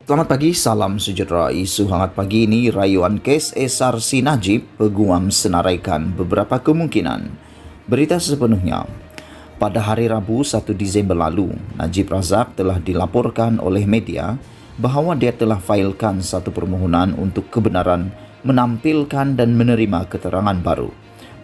Selamat pagi, salam sejahtera. Isu hangat pagi ini, rayuan kes SRC Najib, peguam senaraikan beberapa kemungkinan. Berita sepenuhnya. Pada hari Rabu 1 Disember lalu, Najib Razak telah dilaporkan oleh media bahawa dia telah failkan satu permohonan untuk kebenaran menampilkan dan menerima keterangan baru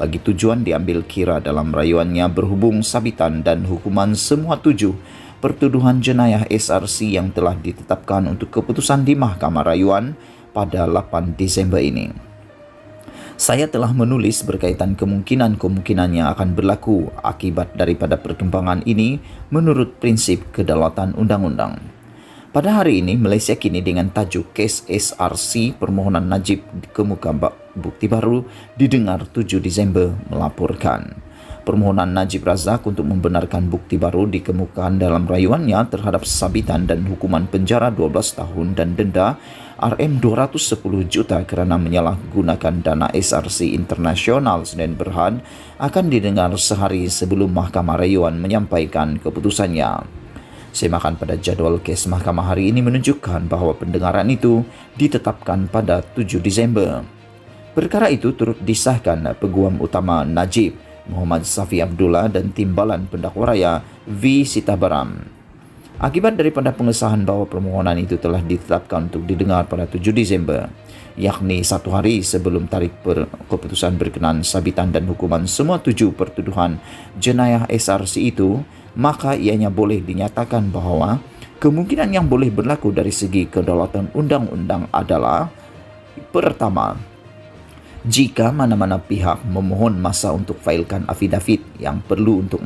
bagi tujuan diambil kira dalam rayuannya berhubung sabitan dan hukuman semua 7 pertuduhan jenayah SRC yang telah ditetapkan untuk keputusan di Mahkamah Rayuan pada 8 Disember ini. Saya telah menulis berkaitan kemungkinan-kemungkinan yang akan berlaku akibat daripada perkembangan ini menurut prinsip kedaulatan undang-undang. Pada hari ini, Malaysia kini dengan tajuk kes SRC permohonan Najib ke muka bukti baru didengar 7 Disember melaporkan. Permohonan Najib Razak untuk membenarkan bukti baru dikemukakan dalam rayuannya terhadap sabitan dan hukuman penjara 12 tahun dan denda RM210 juta kerana menyalahgunakan dana SRC Internasional Senin Berhad akan didengar sehari sebelum Mahkamah Rayuan menyampaikan keputusannya. Semakan pada jadual kes mahkamah hari ini menunjukkan bahawa pendengaran itu ditetapkan pada 7 Disember. Perkara itu turut disahkan Peguam Utama Najib, Muhammad Safi Abdullah dan Timbalan Pendakwa Raya V. Sitabaram. Akibat daripada pengesahan bahawa permohonan itu telah ditetapkan untuk didengar pada 7 Disember, yakni satu hari sebelum tarikh keputusan berkenaan sabitan dan hukuman semua 7 pertuduhan jenayah SRC itu, maka ianya boleh dinyatakan bahawa kemungkinan yang boleh berlaku dari segi kedaulatan undang-undang adalah: pertama, jika mana-mana pihak memohon masa untuk failkan afidavit yang perlu untuk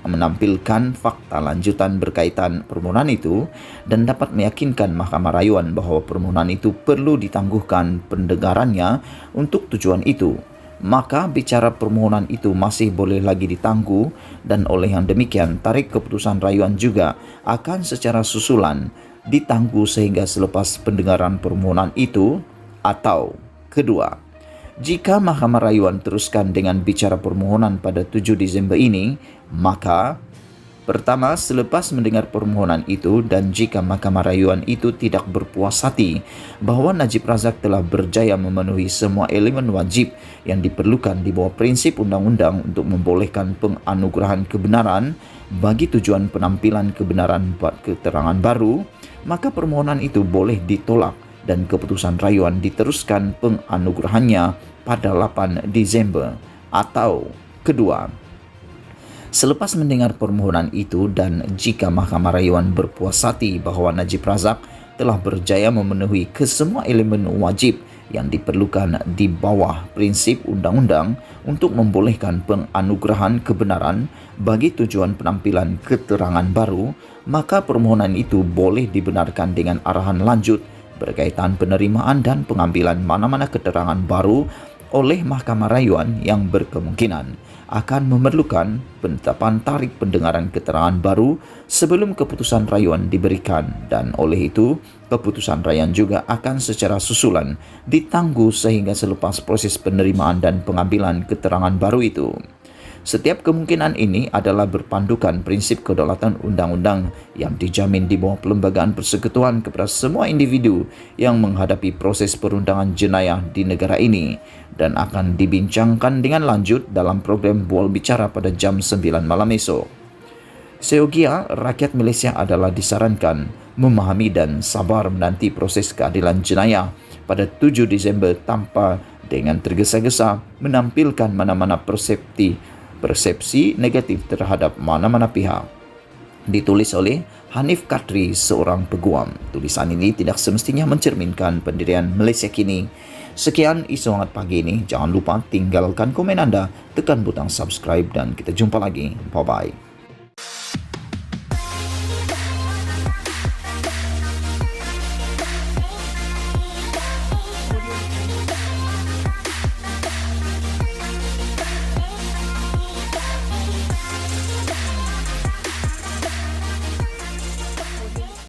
menampilkan fakta lanjutan berkaitan permohonan itu dan dapat meyakinkan Mahkamah Rayuan bahawa permohonan itu perlu ditangguhkan pendengarannya untuk tujuan itu, maka bicara permohonan itu masih boleh lagi ditangguh, dan oleh yang demikian tarikh keputusan rayuan juga akan secara susulan ditangguh sehingga selepas pendengaran permohonan itu. Atau kedua, jika Mahkamah Rayuan teruskan dengan bicara permohonan pada 7 Disember ini, maka pertama, selepas mendengar permohonan itu dan jika Mahkamah Rayuan itu tidak berpuas hati bahawa Najib Razak telah berjaya memenuhi semua elemen wajib yang diperlukan di bawah prinsip undang-undang untuk membolehkan penganugerahan kebenaran bagi tujuan penampilan kebenaran buat keterangan baru, maka permohonan itu boleh ditolak dan keputusan rayuan diteruskan penganugerahannya pada 8 Disember. Atau kedua, selepas mendengar permohonan itu dan jika Mahkamah Rayuan berpuas hati bahawa Najib Razak telah berjaya memenuhi kesemua elemen wajib yang diperlukan di bawah prinsip undang-undang untuk membolehkan penganugerahan kebenaran bagi tujuan penampilan keterangan baru, maka permohonan itu boleh dibenarkan dengan arahan lanjut berkaitan penerimaan dan pengambilan mana-mana keterangan baru oleh Mahkamah Rayuan yang berkemungkinan akan memerlukan penetapan tarikh pendengaran keterangan baru sebelum keputusan rayuan diberikan, dan oleh itu keputusan rayuan juga akan secara susulan ditangguh sehingga selepas proses penerimaan dan pengambilan keterangan baru itu. Setiap kemungkinan ini adalah berpandukan prinsip kedaulatan undang-undang yang dijamin di bawah Perlembagaan Persekutuan kepada semua individu yang menghadapi proses perundangan jenayah di negara ini, dan akan dibincangkan dengan lanjut dalam program Bual Bicara pada jam 9 malam esok. Seyogia, rakyat Malaysia adalah disarankan memahami dan sabar menanti proses keadilan jenayah pada 7 Disember tanpa dengan tergesa-gesa menampilkan mana-mana persepsi negatif terhadap mana-mana pihak. Ditulis oleh Hanif Katri, seorang peguam. Tulisan ini tidak semestinya mencerminkan pendirian Malaysia kini. Sekian isu hangat pagi ini. Jangan lupa tinggalkan komen anda, tekan butang subscribe dan kita jumpa lagi. Bye-bye.